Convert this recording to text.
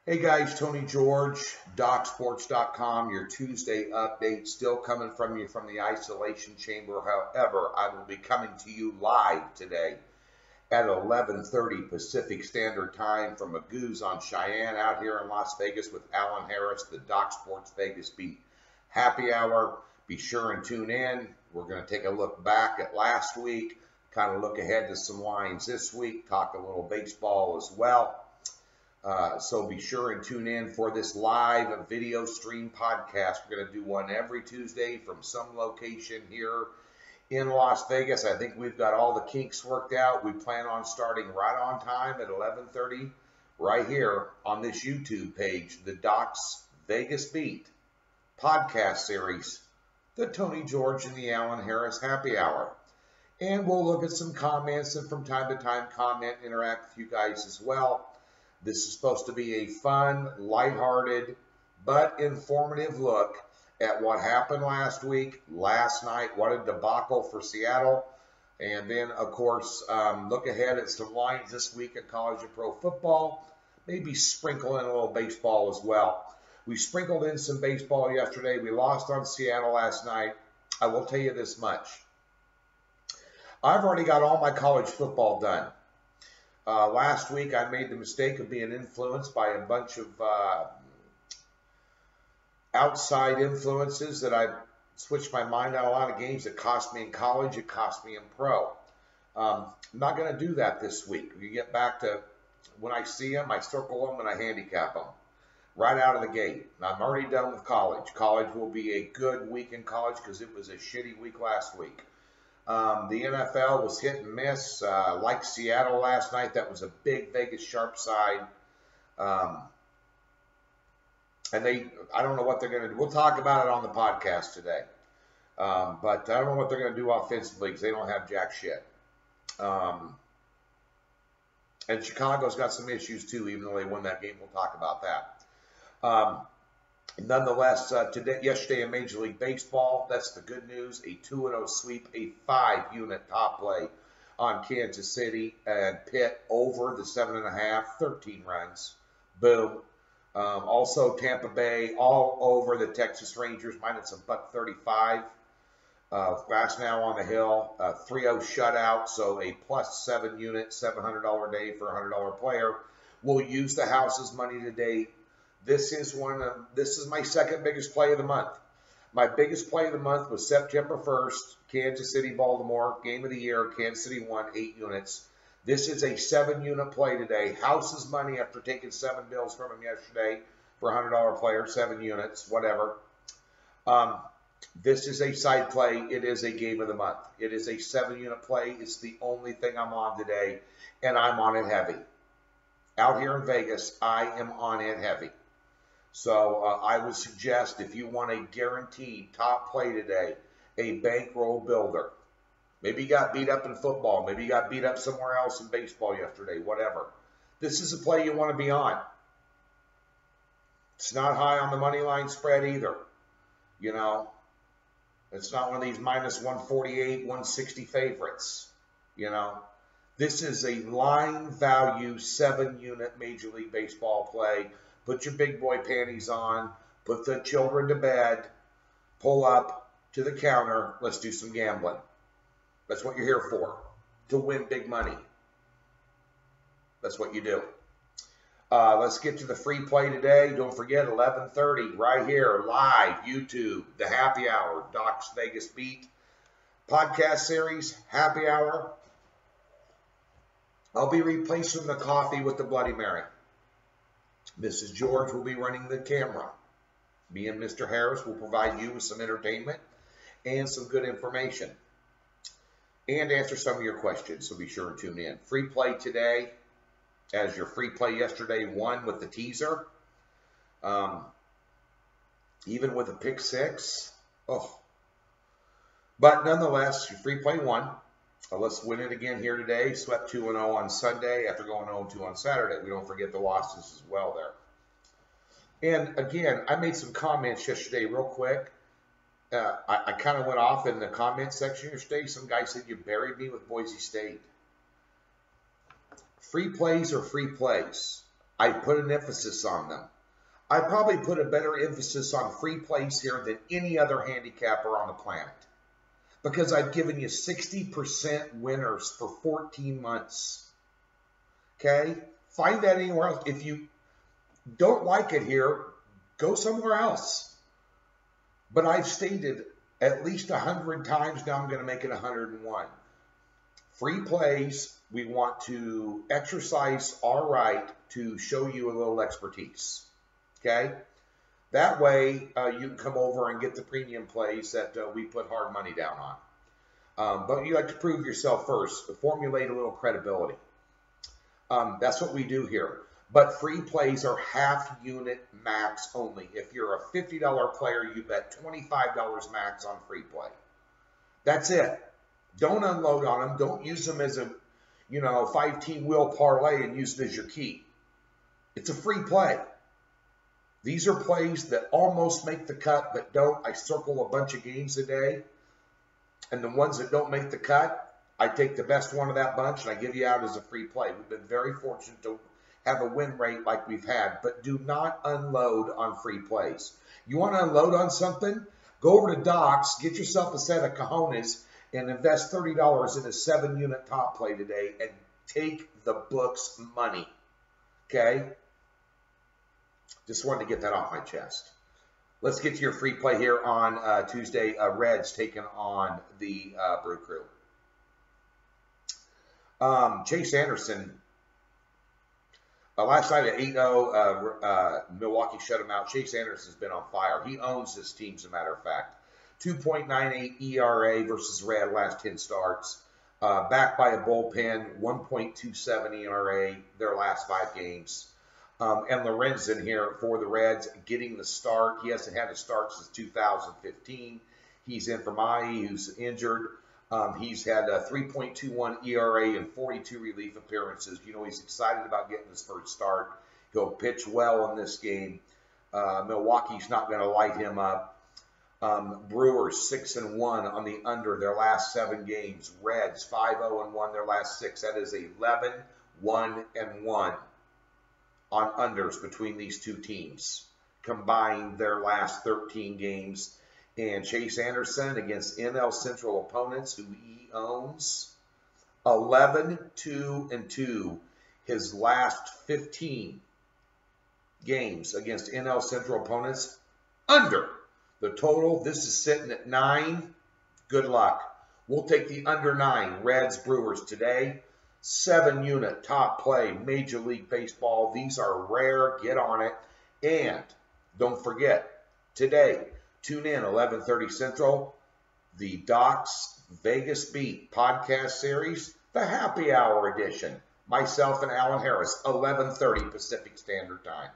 Hey guys, Tony George, DocSports.com, your Tuesday update, still coming from you from the isolation chamber. However, I will be coming to you live today at 11:30 Pacific Standard Time from Magoo's on Cheyenne out here in Las Vegas with Alan Harris, the Doc Sports Vegas Beat Happy Hour. Be sure and tune in. We're going to take a look back at last week, kind of look ahead to some lines this week, talk a little baseball as well. So be sure and tune in for this live video stream podcast. We're going to do one every Tuesday from some location here in Las Vegas. I think we've got all the kinks worked out. We plan on starting right on time at 11:30 right here on this YouTube page, the Doc's Vegas Beat podcast series, the Tony George and the Alan Harris Happy Hour. And we'll look at some comments and from time to time interact with you guys as well. This is supposed to be a fun, lighthearted, but informative look at what happened last week, last night, what a debacle for Seattle. And then, of course, look ahead at some lines this week in college and pro football. Maybe sprinkle in a little baseball as well. We sprinkled in some baseball yesterday. We lost on Seattle last night. I will tell you this much. I've already got all my college football done. Last week, I made the mistake of being influenced by a bunch of outside influences that I switched my mind on a lot of games that cost me in college, it cost me in pro. I'm not going to do that this week. We get back to when I see them, I circle them and I handicap them right out of the gate. And I'm already done with college. College will be a good week in college because it was a shitty week last week. The NFL was hit and miss, like Seattle last night. That was a big Vegas sharp side. And I don't know what they're going to do. We'll talk about it on the podcast today. But I don't know what they're going to do offensively because they don't have jack shit. And Chicago's got some issues too, even though they won that game. We'll talk about that. Nonetheless, yesterday in Major League Baseball, that's the good news. A 2-0 sweep, a 5-unit top play on Kansas City and Pitt over the 7.5, 13 runs. Boom. Also, Tampa Bay all over the Texas Rangers, minus a $1.35. Fast now on the hill, 3-0 shutout, so a plus 7 unit, $700 day for a $100 player. We'll use the house's money today. This is my second biggest play of the month. My biggest play of the month was September 1st, Kansas City, Baltimore, game of the year. Kansas City won 8 units. This is a 7-unit play today. House's money after taking 7 bills from him yesterday for a $100 player, 7 units, whatever. This is a side play. It is a game of the month. It is a 7-unit play. It's the only thing I'm on today, and I'm on it heavy. Out here in Vegas, I am on it heavy. So I would suggest if you want a guaranteed top play today, a bankroll builder. Maybe you got beat up in football. Maybe you got beat up somewhere else in baseball yesterday, whatever. This is a play you want to be on. It's not high on the money line spread either. You know, it's not one of these minus 148, 160 favorites. You know, this is a line value 7-unit Major League Baseball play. Put your big boy panties on, put the children to bed, pull up to the counter, let's do some gambling. That's what you're here for, to win big money. That's what you do. Let's get to the free play today. Don't forget, 11:30 right here, live, YouTube, the Happy Hour, Doc's Vegas Beat podcast series, Happy Hour. I'll be replacing the coffee with the Bloody Mary. Mrs. George will be running the camera. Me and Mr. Harris will provide you with some entertainment and some good information and answer some of your questions, so be sure and tune in. Free play today, as your free play yesterday won with the teaser. Even with a pick 6. Oh. But nonetheless, your free play won. Let's win it again here today. Swept 2-0 on Sunday after going 0-2 on Saturday. We don't forget the losses as well there. And again, I made some comments yesterday real quick. I kind of went off in the comment section yesterday. Some guy said you buried me with Boise State. Free plays are free plays. I put an emphasis on them. I probably put a better emphasis on free plays here than any other handicapper on the planet, because I've given you 60% winners for 14 months. Okay? Find that anywhere else. If you don't like it here, go somewhere else. But I've stated at least 100 times, now I'm going to make it 101. Free plays, we want to exercise our right to show you a little expertise. Okay? That way, you can come over and get the premium plays that we put hard money down on. But you like to prove yourself first, formulate a little credibility. That's what we do here. But free plays are half unit max only. If you're a $50 player, you bet $25 max on free play. That's it. Don't unload on them. Don't use them as a, 5-team wheel parlay and use it as your key. It's a free play. These are plays that almost make the cut but don't. I circle a bunch of games a day. And the ones that don't make the cut, I take the best one of that bunch and I give you out as a free play. We've been very fortunate to have a win rate like we've had, but do not unload on free plays. You want to unload on something? Go over to Docs, get yourself a set of cojones, and invest $30 in a 7-unit top play today and take the book's money. Okay? Just wanted to get that off my chest. Let's get to your free play here on Tuesday. Reds taking on the Brew Crew. Chase Anderson. Last night at 8-0, Milwaukee shut him out. Chase Anderson's been on fire. He owns this team, as a matter of fact. 2.98 ERA versus Red last 10 starts. Backed by a bullpen, 1.27 ERA their last 5 games. And Lorenzen here for the Reds getting the start. He hasn't had a start since 2015. He's in for Mahi, who's injured. He's had a 3.21 ERA and 42 relief appearances. He's excited about getting his first start. He'll pitch well in this game. Milwaukee's not going to light him up. Brewers 6-1 on the under their last 7 games. Reds 5-0-1 their last 6. That is 11-1-1 on unders between these two teams, combined their last 13 games. And Chase Anderson against NL Central opponents who he owns, 11-2-2 his last 15 games against NL Central opponents under. The total, this is sitting at 9. Good luck. We'll take the under 9. Reds, Brewers today. 7-unit top play, Major League Baseball. These are rare. Get on it. And don't forget, today, tune in 11:30 Central, the Docs Vegas Beat podcast series, the happy hour edition. Myself and Alan Harris, 11:30 Pacific Standard Time.